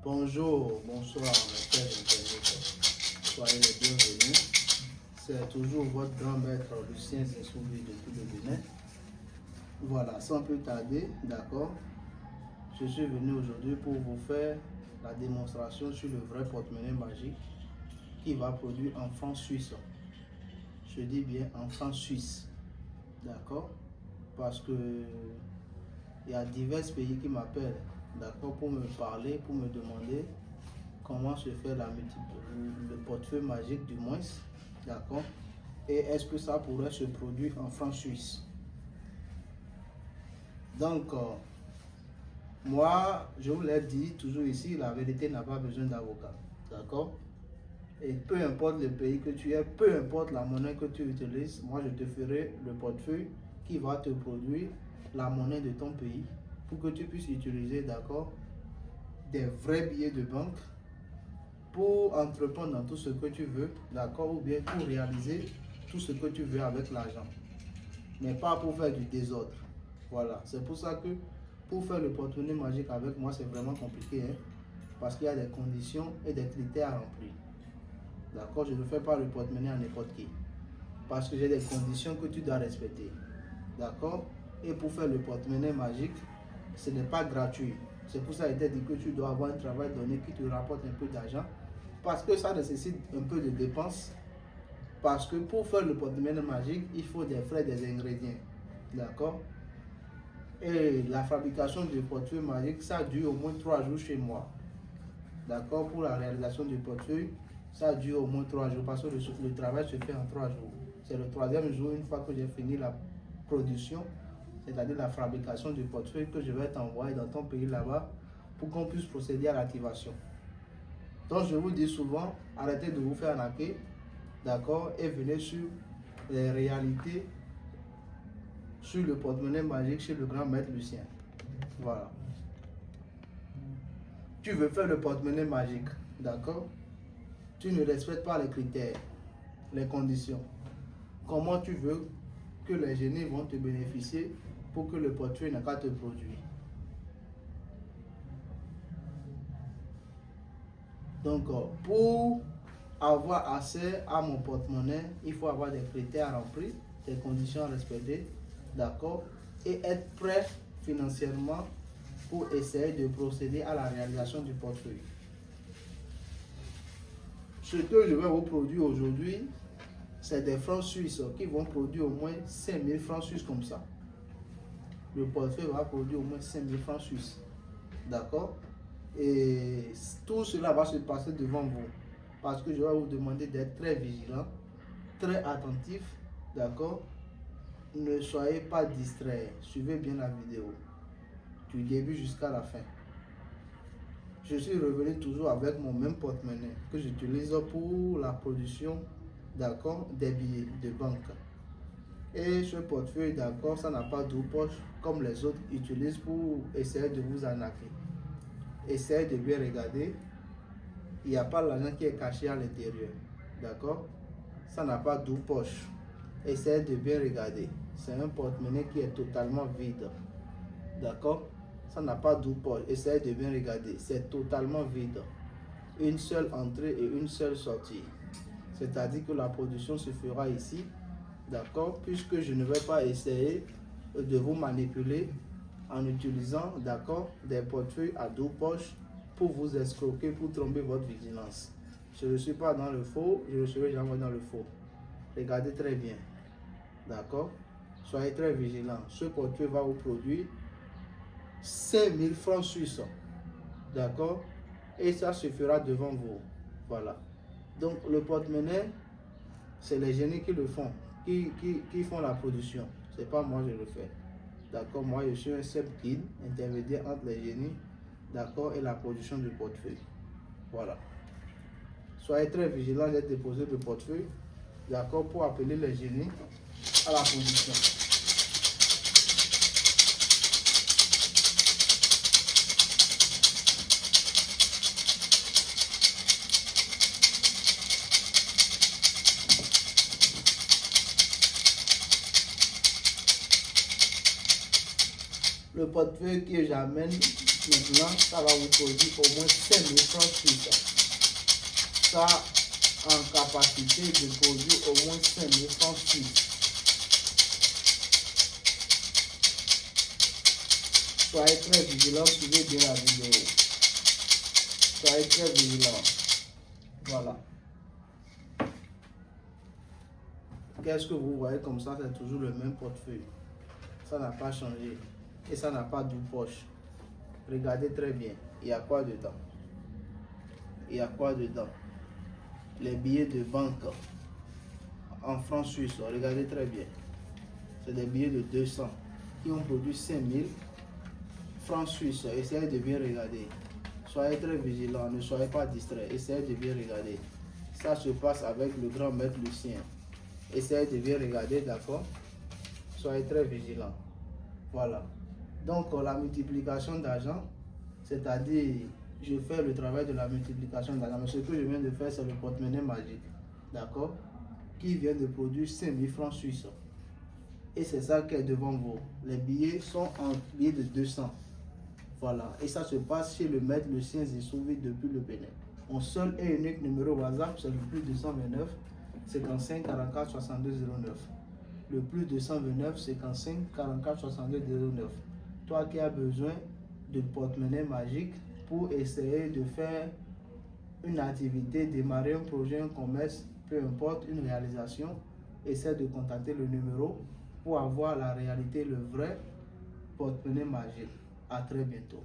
Bonjour, bonsoir, mes chers internautes. Soyez les bienvenus. C'est toujours votre grand maître Lucien Zinsoubi depuis le Bénin. Voilà, sans plus tarder, d'accord, je suis venu aujourd'hui pour vous faire la démonstration sur le vrai porte-monnaie magique qui va produire en francs suisses. Je dis bien en francs suisses, d'accord, parce que il y a divers pays qui m'appellent, d'accord, pour me parler, pour me demander comment se fait le portefeuille magique du moins, d'accord, et est-ce que ça pourrait se produire en francs suisses. Donc, moi, je vous l'ai dit toujours ici, la vérité n'a pas besoin d'avocat, d'accord. Et peu importe le pays que tu es, peu importe la monnaie que tu utilises, moi je te ferai le portefeuille qui va te produire la monnaie de ton pays pour que tu puisses utiliser, d'accord, des vrais billets de banque pour entreprendre dans tout ce que tu veux, d'accord, ou bien pour réaliser tout ce que tu veux avec l'argent, mais pas pour faire du désordre. Voilà, c'est pour ça que pour faire le porte-monnaie magique avec moi, c'est vraiment compliqué, hein, parce qu'il y a des conditions et des critères à remplir. D'accord, je ne fais pas le porte-monnaie à n'importe qui, parce que j'ai des conditions que tu dois respecter. D'accord, et pour faire le porte-monnaie magique, ce n'est pas gratuit. C'est pour ça qu'il était dit que tu dois avoir un travail donné qui te rapporte un peu d'argent, parce que ça nécessite un peu de dépenses, parce que pour faire le porte-monnaie magique, il faut des frais, des ingrédients. D'accord, et la fabrication du portefeuille magique, ça dure au moins 3 jours chez moi. D'accord, pour la réalisation du portefeuille, ça dure au moins 3 jours, parce que le travail se fait en 3 jours. C'est le 3e jour, une fois que j'ai fini la production, c'est-à-dire la fabrication du portefeuille, que je vais t'envoyer dans ton pays là-bas pour qu'on puisse procéder à l'activation. Donc je vous dis souvent, arrêtez de vous faire arnaquer, d'accord, et venez sur les réalités sur le porte-monnaie magique chez le grand maître Lucien. Voilà. Tu veux faire le porte-monnaie magique, d'accord? Tu ne respectes pas les critères, les conditions. Comment tu veux que les génies vont te bénéficier pour que le portefeuille n'a qu'à te produire? Donc, pour avoir accès à mon porte-monnaie, il faut avoir des critères à remplir, des conditions à respecter, d'accord, et être prêt financièrement pour essayer de procéder à la réalisation du portefeuille. Ce que je vais vous produire aujourd'hui, c'est des francs suisses qui vont produire au moins 5000 francs suisses comme ça. Le portefeuille va produire au moins 5000 francs suisses, d'accord, et tout cela va se passer devant vous, parce que je vais vous demander d'être très vigilant, très attentif, d'accord. Ne soyez pas distrait, suivez bien la vidéo du début jusqu'à la fin. Je suis revenu toujours avec mon même porte-monnaie que j'utilise pour la production, d'accord, des billets de banque. Et ce portefeuille, d'accord, ça n'a pas de poche comme les autres utilisent pour essayer de vous arnaquer. Essayez de bien regarder, il n'y a pas l'argent qui est caché à l'intérieur, d'accord, ça n'a pas de poche. Essayez de bien regarder, c'est un porte-monnaie qui est totalement vide, d'accord, ça n'a pas de poche. Essayez de bien regarder, c'est totalement vide, une seule entrée et une seule sortie, c'est-à-dire que la production se fera ici, d'accord, puisque je ne vais pas essayer de vous manipuler en utilisant, d'accord, des portefeuilles à 2 poches pour vous escroquer, pour tromper votre vigilance. Je ne suis pas dans le faux, je ne serai jamais dans le faux. Regardez très bien, d'accord, soyez très vigilants. Ce portefeuille va vous produire 5000 francs suisses, d'accord, et ça se fera devant vous. Voilà. Donc le porte-monnaie, c'est les génies qui le font, qui font la production. C'est pas moi, je le fais. D'accord, moi je suis un simple guide intermédiaire entre les génies, d'accord, et la production du portefeuille. Voilà. Soyez très vigilants d'être déposé le portefeuille, d'accord, pour appeler les génies à la production. Le portefeuille que j'amène Maintenant, ça va vous produire au moins 5000 francs suisses. Ça en capacité de produire au moins 5000 francs suisses. Soyez très vigilants, suivez bien la vidéo. Soyez très vigilants. Voilà. Qu'est-ce que vous voyez comme ça? C'est toujours le même portefeuille. Ça n'a pas changé. Et ça n'a pas de poche. Regardez très bien. Il y a quoi dedans? Il y a quoi dedans? Les billets de banque en francs suisses. Regardez très bien. C'est des billets de 200 qui ont produit 5000 francs suisses. Essayez de bien regarder. Soyez très vigilants. Ne soyez pas distraits. Essayez de bien regarder. Ça se passe avec le grand maître Lucien. Essayez de bien regarder, d'accord? Soyez très vigilants. Voilà. Donc, la multiplication d'argent, c'est-à-dire, je fais le travail de la multiplication d'argent. Mais ce que je viens de faire, c'est le porte-monnaie magique, d'accord? Qui vient de produire 5000 francs suisses. Et c'est ça qui est devant vous. Les billets sont en billets de 200. Voilà. Et ça se passe chez le maître Lucien Zissouvi depuis le Bénin. Mon seul et unique numéro WhatsApp, c'est le plus 229 55 44 62 09. Le plus 229 55 44 62 09. Toi qui as besoin de porte-monnaie magique pour essayer de faire une activité, démarrer un projet, un commerce, peu importe, une réalisation, essaie de contacter le numéro pour avoir la réalité, le vrai porte-monnaie magique. À très bientôt.